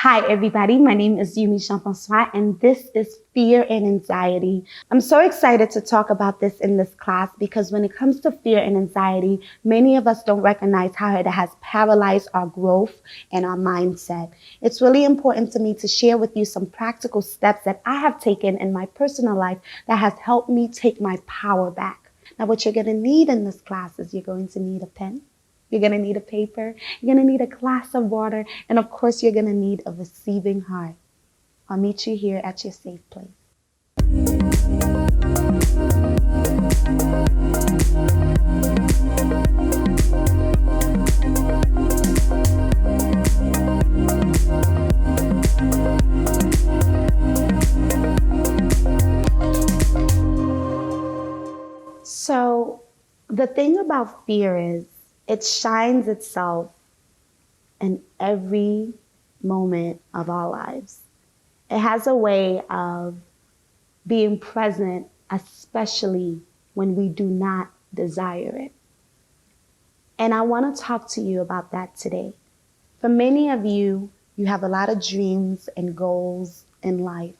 Hi, everybody. My name is Youmie Jean Francois, and this is Fear and Anxiety. I'm so excited to talk about this in this class because when it comes to fear and anxiety, many of us don't recognize how it has paralyzed our growth and our mindset. It's really important to me to share with you some practical steps that I have taken in my personal life that has helped me take my power back. Now, what you're going to need in this class is you're going to need a pen. You're going to need a paper, you're going to need a glass of water, and of course, you're going to need a receiving heart. I'll meet you here at your safe place. So, the thing about fear is, it shines itself in every moment of our lives. It has a way of being present, especially when we do not desire it. And I want to talk to you about that today. For many of you, you have a lot of dreams and goals in life.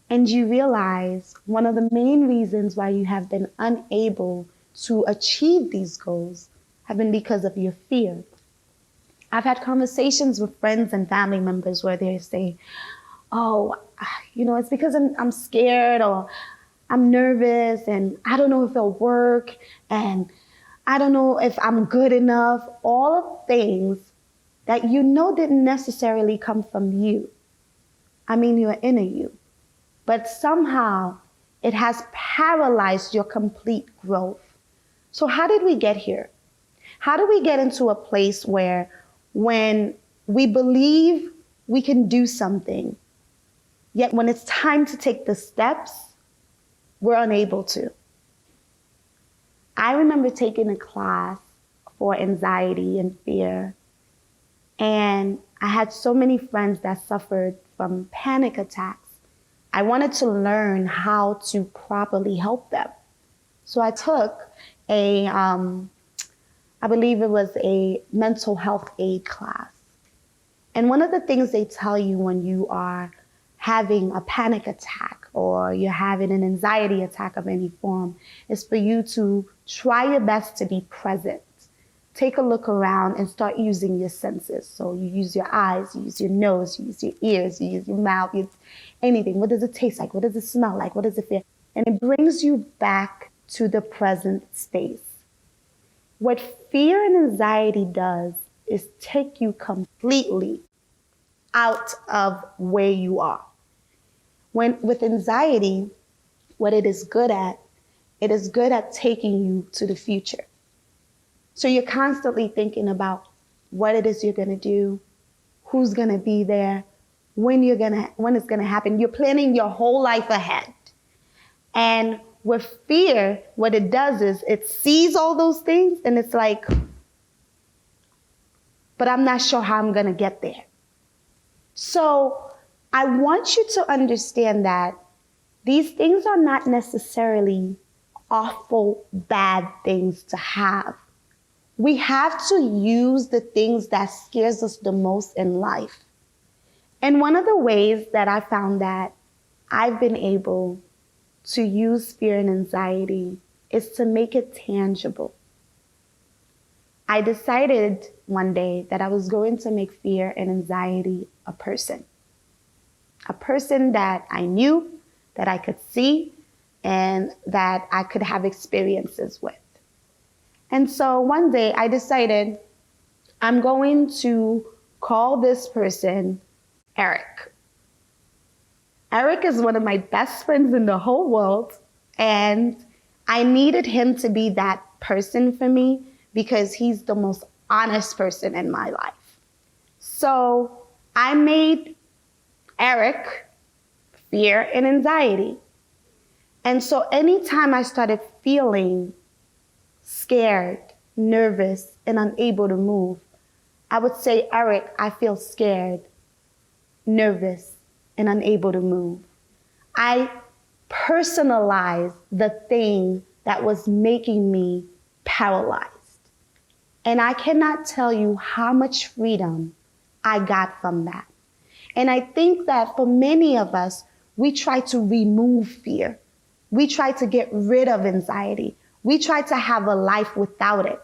And you realize one of the main reasons why you have been unable to achieve these goals have been because of your fear. I've had conversations with friends and family members where they say, oh, it's because I'm scared or I'm nervous and I don't know if it'll work and I don't know if I'm good enough. All of things that didn't necessarily come from you. Your inner you. But somehow it has paralyzed your complete growth. So how did we get here? How do we get into a place where when we believe we can do something, yet when it's time to take the steps, we're unable to? I remember taking a class for anxiety and fear, and I had so many friends that suffered from panic attacks. I wanted to learn how to properly help them. So I took I believe it was a mental health aid class. And one of the things they tell you when you are having a panic attack or you're having an anxiety attack of any form is for you to try your best to be present. Take a look around and start using your senses. So you use your eyes, you use your nose, you use your ears, you use your mouth, you use anything. What does it taste like? What does it smell like? What does it feel? And it brings you back to the present space. What fear and anxiety does is take you completely out of where you are. With anxiety, what it is good at taking you to the future. So you're constantly thinking about what it is you're going to do, who's going to be there, when it's going to happen. You're planning your whole life ahead. And with fear, what it does is it sees all those things and it's like, but I'm not sure how I'm going to get there. So I want you to understand that these things are not necessarily awful, bad things to have. We have to use the things that scares us the most in life. And one of the ways that I found that I've been able to use fear and anxiety is to make it tangible. I decided one day that I was going to make fear and anxiety a person that I knew, that I could see, and that I could have experiences with. And so one day I decided I'm going to call this person Eric. Eric is one of my best friends in the whole world, and I needed him to be that person for me because he's the most honest person in my life. So I made Eric fear and anxiety. And so anytime I started feeling scared, nervous, and unable to move, I would say, Eric, I feel scared, nervous, and unable to move. I personalized the thing that was making me paralyzed. And I cannot tell you how much freedom I got from that. And I think that for many of us, we try to remove fear. We try to get rid of anxiety. We try to have a life without it.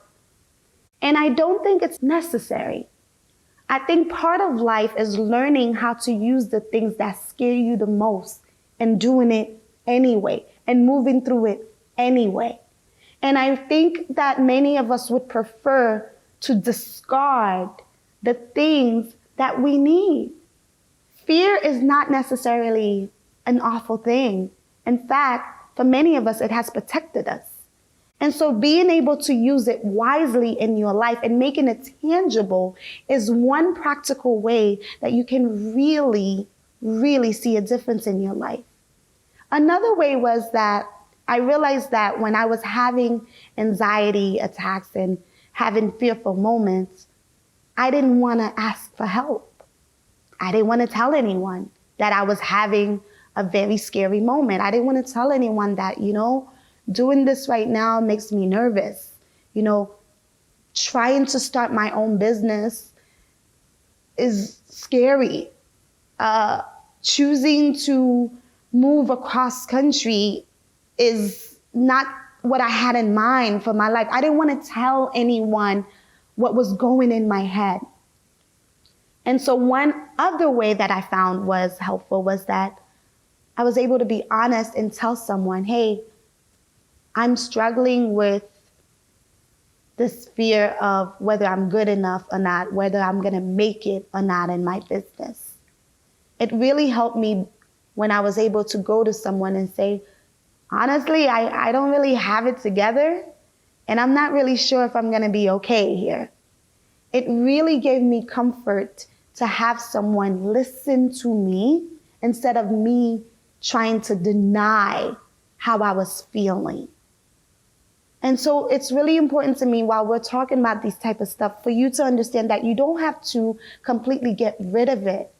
And I don't think it's necessary. I think part of life is learning how to use the things that scare you the most and doing it anyway and moving through it anyway. And I think that many of us would prefer to discard the things that we need. Fear is not necessarily an awful thing. In fact, for many of us, it has protected us. And so being able to use it wisely in your life and making it tangible is one practical way that you can really, really see a difference in your life. Another way was that I realized that when I was having anxiety attacks and having fearful moments, I didn't want to ask for help. I didn't want to tell anyone that I was having a very scary moment. I didn't want to tell anyone that, doing this right now makes me nervous. Trying to start my own business is scary. Choosing to move across country is not what I had in mind for my life. I didn't want to tell anyone what was going in my head. And so one other way that I found was helpful was that I was able to be honest and tell someone, hey, I'm struggling with this fear of whether I'm good enough or not, whether I'm going to make it or not in my business. It really helped me when I was able to go to someone and say, honestly, I don't really have it together, and I'm not really sure if I'm going to be okay here. It really gave me comfort to have someone listen to me instead of me trying to deny how I was feeling. And so it's really important to me while we're talking about these type of stuff for you to understand that you don't have to completely get rid of it.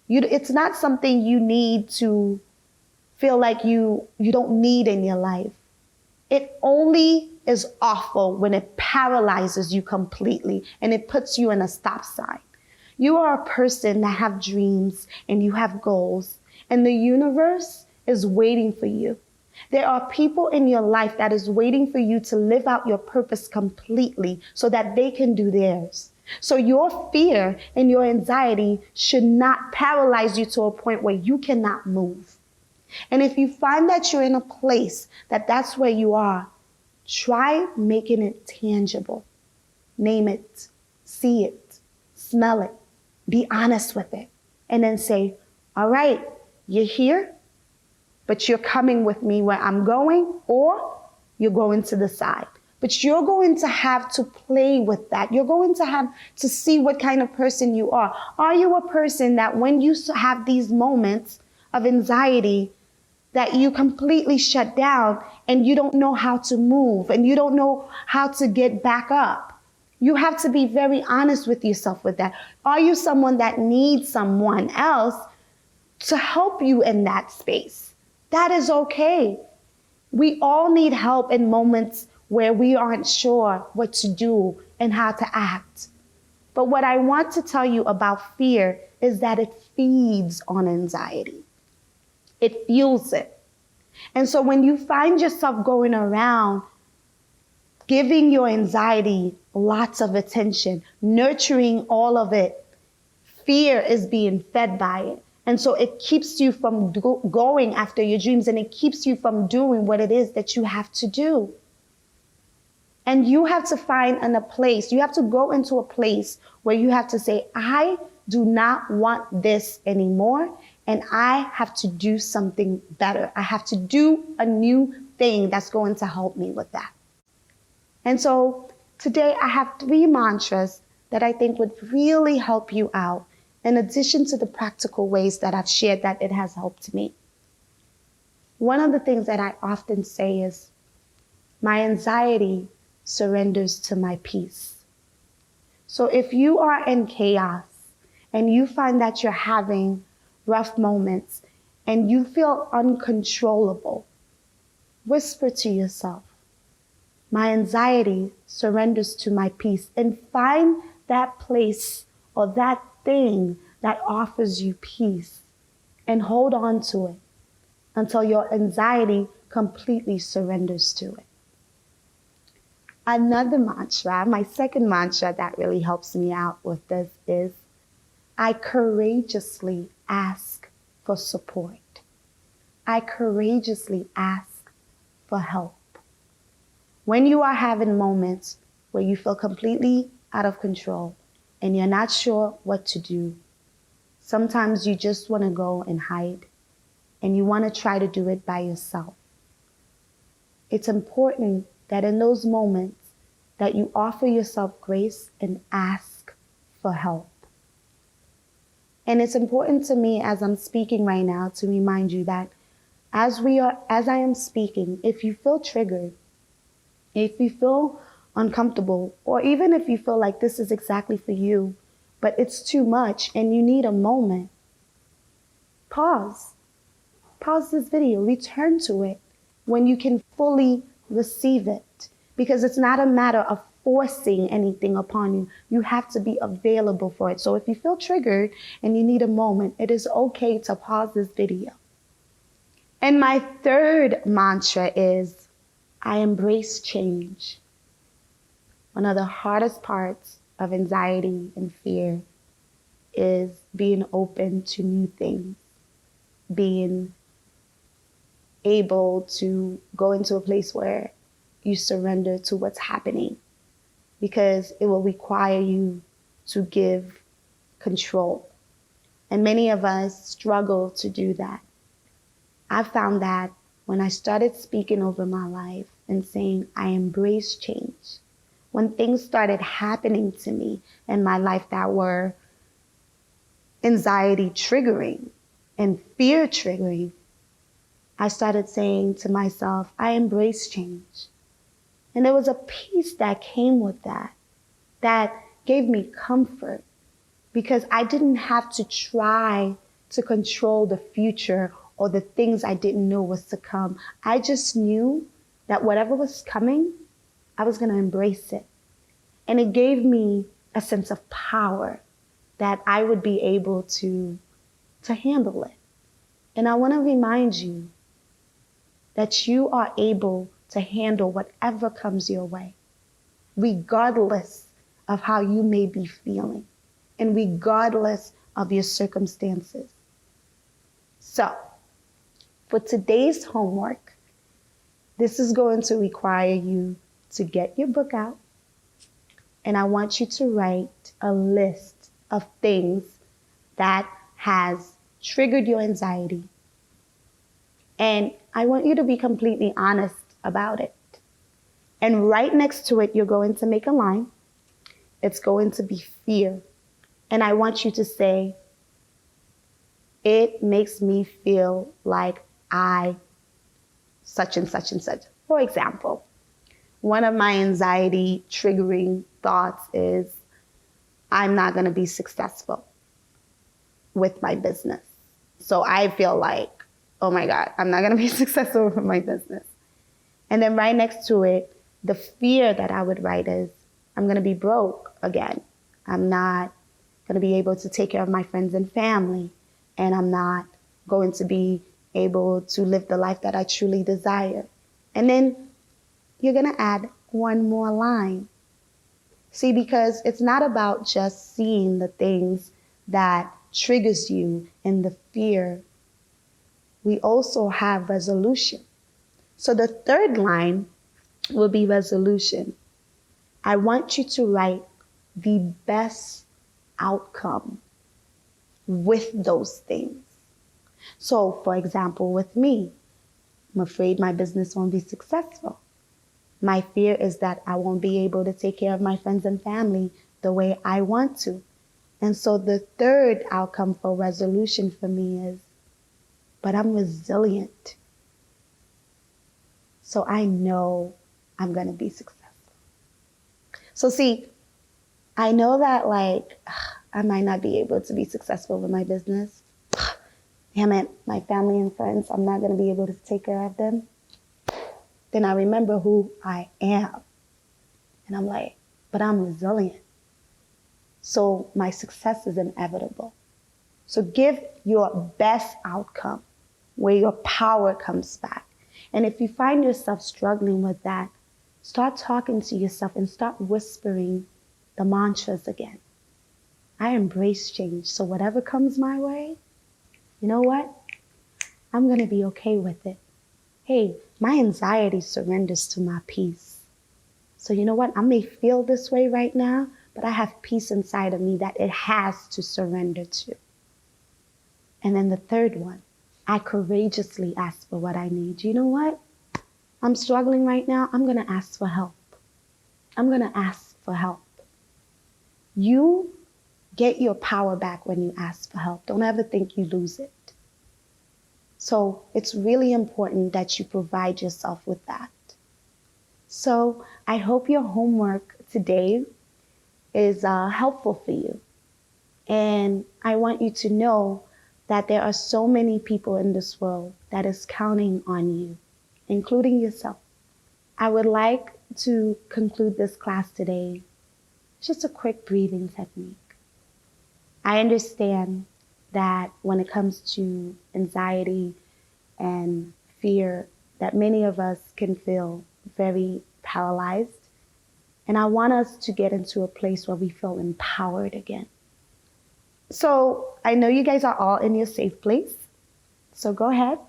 It's not something you need to feel like you don't need in your life. It only is awful when it paralyzes you completely and it puts you in a stop sign. You are a person that have dreams and you have goals, and the universe is waiting for you. There are people in your life that is waiting for you to live out your purpose completely so that they can do theirs. So your fear and your anxiety should not paralyze you to a point where you cannot move. And if you find that you're in a place that that's where you are, try making it tangible. Name it, see it, smell it, be honest with it, and then say, all right, you're here, but you're coming with me where I'm going, or you're going to the side. But you're going to have to play with that. You're going to have to see what kind of person you are. Are you a person that when you have these moments of anxiety, that you completely shut down and you don't know how to move and you don't know how to get back up? You have to be very honest with yourself with that. Are you someone that needs someone else to help you in that space? That is okay. We all need help in moments where we aren't sure what to do and how to act. But what I want to tell you about fear is that it feeds on anxiety. It fuels it. And so when you find yourself going around giving your anxiety lots of attention, nurturing all of it, fear is being fed by it. And so it keeps you from going after your dreams, and it keeps you from doing what it is that you have to do. And you have to find a place, you have to go into a place where you have to say, I do not want this anymore, and I have to do something better. I have to do a new thing that's going to help me with that. And so today I have 3 mantras that I think would really help you out, in addition to the practical ways that I've shared that it has helped me. One of the things that I often say is, my anxiety surrenders to my peace. So if you are in chaos and you find that you're having rough moments and you feel uncontrollable, whisper to yourself, my anxiety surrenders to my peace, and find that place or that thing that offers you peace, and hold on to it until your anxiety completely surrenders to it. Another mantra, my second mantra that really helps me out with this is, I courageously ask for support. I courageously ask for help. When you are having moments where you feel completely out of control and you're not sure what to do, sometimes you just want to go and hide and you want to try to do it by yourself. It's important that in those moments that you offer yourself grace and ask for help. And it's important to me as I'm speaking right now to remind you that as I am speaking, if you feel triggered, if you feel uncomfortable, or even if you feel like this is exactly for you, but it's too much and you need a moment, pause. Pause this video, return to it when you can fully receive it. Because it's not a matter of forcing anything upon you. You have to be available for it. So if you feel triggered and you need a moment, it is okay to pause this video. And my third mantra is, I embrace change. One of the hardest parts of anxiety and fear is being open to new things, being able to go into a place where you surrender to what's happening, because it will require you to give control. And many of us struggle to do that. I found that when I started speaking over my life and saying, I embrace change, when things started happening to me in my life that were anxiety triggering and fear triggering, I started saying to myself, I embrace change. And there was a peace that came with that gave me comfort, because I didn't have to try to control the future or the things I didn't know was to come. I just knew that whatever was coming, I was going to embrace it. And it gave me a sense of power that I would be able to handle it. And I want to remind you that you are able to handle whatever comes your way, regardless of how you may be feeling and regardless of your circumstances. So, for today's homework, this is going to require you to get your book out, and I want you to write a list of things that has triggered your anxiety. And I want you to be completely honest about it. And right next to it, you're going to make a line. It's going to be fear. And I want you to say, it makes me feel like I such and such and such. For example, one of my anxiety triggering thoughts is, I'm not going to be successful with my business. So I feel like, oh my God, I'm not going to be successful with my business. And then right next to it, the fear that I would write is, I'm going to be broke again. I'm not going to be able to take care of my friends and family. And I'm not going to be able to live the life that I truly desire. And then you're going to add one more line. See, because it's not about just seeing the things that triggers you and the fear. We also have resolution. So the third line will be resolution. I want you to write the best outcome with those things. So, for example, with me, I'm afraid my business won't be successful. My fear is that I won't be able to take care of my friends and family the way I want to. And so the third outcome for resolution for me is, but I'm resilient. So I know I'm going to be successful. So see, I know that I might not be able to be successful with my business. Damn it, my family and friends, I'm not going to be able to take care of them. Then I remember who I am. And I'm like, but I'm resilient. So my success is inevitable. So give your best outcome where your power comes back. And if you find yourself struggling with that, start talking to yourself and start whispering the mantras again. I embrace change. So whatever comes my way, you know what? I'm going to be okay with it. Hey, my anxiety surrenders to my peace. So you know what? I may feel this way right now, but I have peace inside of me that it has to surrender to. And then the third one, I courageously ask for what I need. You know what? I'm struggling right now. I'm going to ask for help. I'm going to ask for help. You get your power back when you ask for help. Don't ever think you lose it. So it's really important that you provide yourself with that. So I hope your homework today is helpful for you. And I want you to know that there are so many people in this world that is counting on you, including yourself. I would like to conclude this class today. Just a quick breathing technique. I understand that when it comes to anxiety and fear, that many of us can feel very paralyzed. And I want us to get into a place where we feel empowered again. So I know you guys are all in your safe place. So go ahead,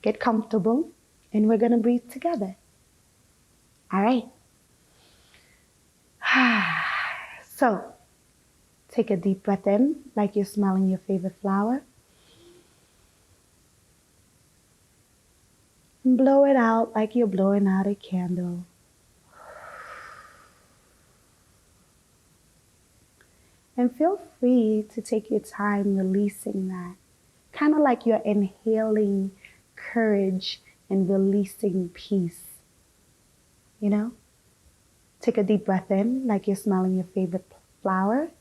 get comfortable, and we're going to breathe together. All right. So take a deep breath in like you're smelling your favorite flower. And blow it out like you're blowing out a candle. And feel free to take your time releasing that. Kind of like you're inhaling courage and releasing peace. You know? Take a deep breath in like you're smelling your favorite flower.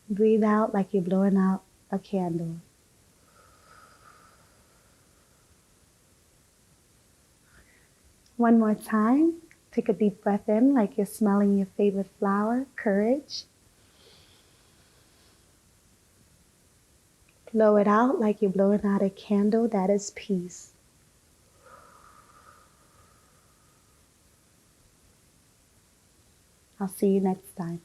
Breathe out like you're blowing out a candle. One more time. Take a deep breath in like you're smelling your favorite flower, courage. Blow it out like you're blowing out a candle, that is peace. I'll see you next time.